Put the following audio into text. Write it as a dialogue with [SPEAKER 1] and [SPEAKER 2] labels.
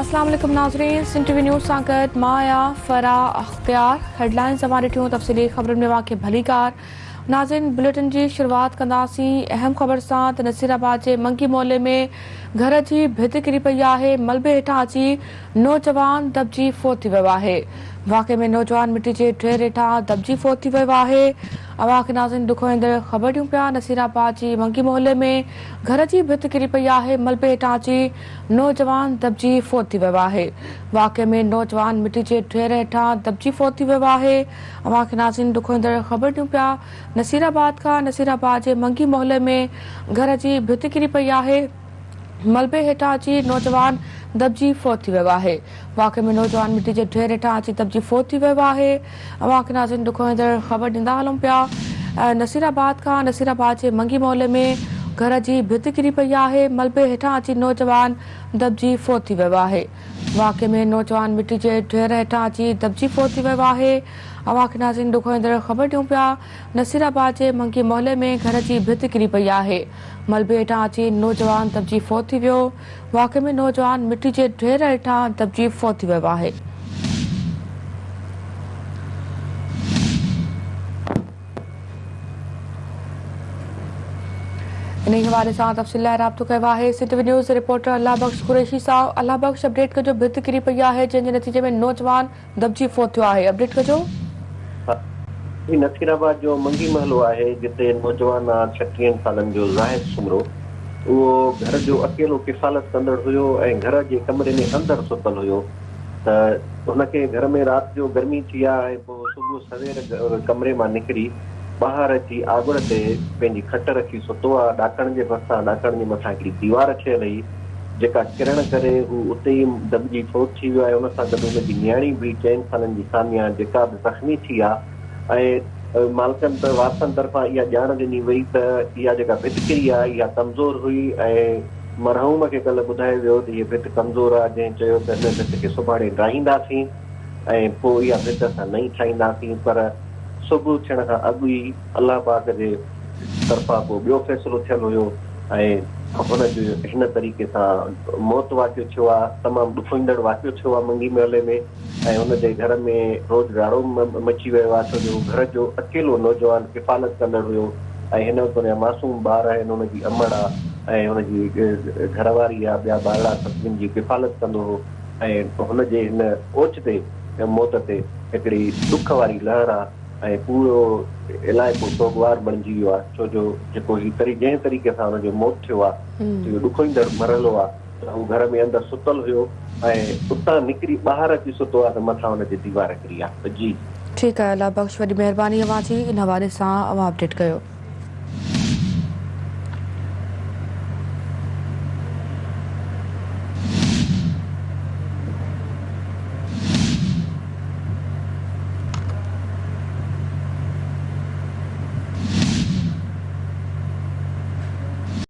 [SPEAKER 1] अस्सलाम वालेकुम नाज़रीन, सिंध टीवी न्यूज़ सां गॾु मां आहियां फराह अख्तियार। हेडलाइन्स तव्हां ॾिठियूं, तफ़सीली ख़बरुनि में वाक़े भलीकार। नाज़रीन, बुलेटिन जी शुरूआत कंदासीं अहम ख़बर सां त नसीराबाद जे मंगी मोहल्ले में घर जी भित किरी पई आहे। मलबे हेठां अची नौजवान दबजी फोत थी वियो आहे। वाक़े में नौजवान मिटी जे ढेर हेठां दबजी फोत थी वियो आहे। अवां नाज़रीन दुखो ईंदड़ ख़बर ॾियूं पिया। नसीराबाद जी मंगी मोहल्ले में घर जी भित किरी पई आहे। मलबे हेठां अची नौजवान दबजी फोत थी वियो आहे। वाक़े में नौजवान मिटी जे ढेर हेठां दबजी फोत थी वियो आहे। अवां नाज़रीन दुखो ईंदड़ ख़बर ॾियूं पिया। नसीराबाद खां नसीराबाद जे मंगी मोहल्ले में घर जी भित किरी पई आहे। मलबे हेठां अची नौजवान दबजी फोत थी वियो आहे। वाक़े में नौजवान मिटी जे ढेर हेठां अची दबजी फोत थी वियो आहे। अवां नाज़रीन दुखो ईंदड़ ख़बर ॾींदा हलूं पिया। नसीराबाद खां नसीराबाद जे मंगी मोहल्ले में घर जी भित किरी पई आहे। मलबे हेठां अची नौजवान दबजी फोत थी वियो आहे। वाक़े में नौजवान मिटी जे ढेर हेठां अची दबजी फोत थी वियो आहे। अवां नाज़रीन दुखो ईंदड़ ख़बर ॾियूं पिया। नसीराबाद जे मंगी मोहल्ले में घर जी भित किरी पई आहे। मलबे हेठां अची नौजवान दबजी फोत थी वियो। वाक़े में नौजवान मिटी जे ढेर हेठां दबजी फोत थी वियो आहे। इन हवाले सां तफ़सील लाइ राब्तो कयो आहे सिंध टीवी न्यूज़ रिपोर्टर अल्लाह बख्श कुरैशी साहब। अल्लाह बख्श, अपडेट कजो, भित किरी पई आहे जंहिंजे नतीजे में नौजवान दबजी फोत थियो आहे। अपडेट कजो।
[SPEAKER 2] नसीराबाद जो मंगी महलो आहे जिते नौजवान 36 सालनि जो ज़ाहिद सुमरो उहो घर जो अकेलो किफ़ालत कंदड़ हुयो ऐं घर जे कमरे में अंदरि सुतल हुयो त हुनखे घर में राति जो गर्मी थी आहे ऐं पोइ सुबुह सवेर कमरे मां निकिरी ॿाहिरि अची आॻुड़ ते पंहिंजी खट रखी सुतो आहे। ॾाकण जे ॾाकण जे मथां हिकिड़ी दीवार ठहियल हुई जेका किरण करे हू उते ई दबजी फोत थी वियो आहे। हुन सां गॾु हुनजी न्याणी बि 4 सालनि जी सानिया जेका बि ज़ख़्मी थी आहे ऐं मालिकनि त वारसनि तरफ़ां इहा ॼाण ॾिनी वई त इहा जेका भित किरी आहे इहा कमज़ोर हुई ऐं मरहूम खे कल्ह ॿुधायो वियो त हीअ भित कमज़ोर आहे। जंहिं चयो त हिन भित खे सुभाणे ड्राहींदासीं ऐं पोइ इहा भित असां नई ठाहींदासीं। पर सुबुह थियण खां अॻु ई अलाह पाक जे तरफ़ां पोइ ॿियो फ़ैसिलो थियल हुयो ऐं हुनजो हिन तरीक़े सां मौत वाक़ियो थियो आहे। तमामु ॾुखोईंदड़ वाक़ियो थियो आहे मंगी मोहल्ले में ऐं हुनजे घर में रोज़गारो मची वियो आहे छो जो घर जो अकेलो नौजवान किफ़ालत कंदड़ हुयो ऐं हिन वक़्तु हुनजा मासूम ॿार आहिनि, हुनजी अमड़ आहे ऐं हुनजी घरवारी आहे, ॿिया ॿारड़ा सभिनी जी किफ़ालत कंदो हो ऐं हुनजे हिन ओचिते मौत ते हिकिड़ी ॾुख वारी लहर आहे ऐं पूरो इलाइक़ो सोगवार बणिजी वियो आहे छो जो जेको हीउ जंहिं तरीक़े सां हुनजो मौत थियो आहे इहो ॾुखोईंदड़ मरहलो आहे त हू घर में अंदरि सुतल हुयो ऐं उतां निकिरी ॿाहिरि अची सुतो आहे त मथां हुनजी दीवार किरी आहे। जी
[SPEAKER 1] ठीकु आहे, अल्लाह बख्श, वॾी महिरबानी अवां जी। इन हवाले सां अवां अपडेट कयो।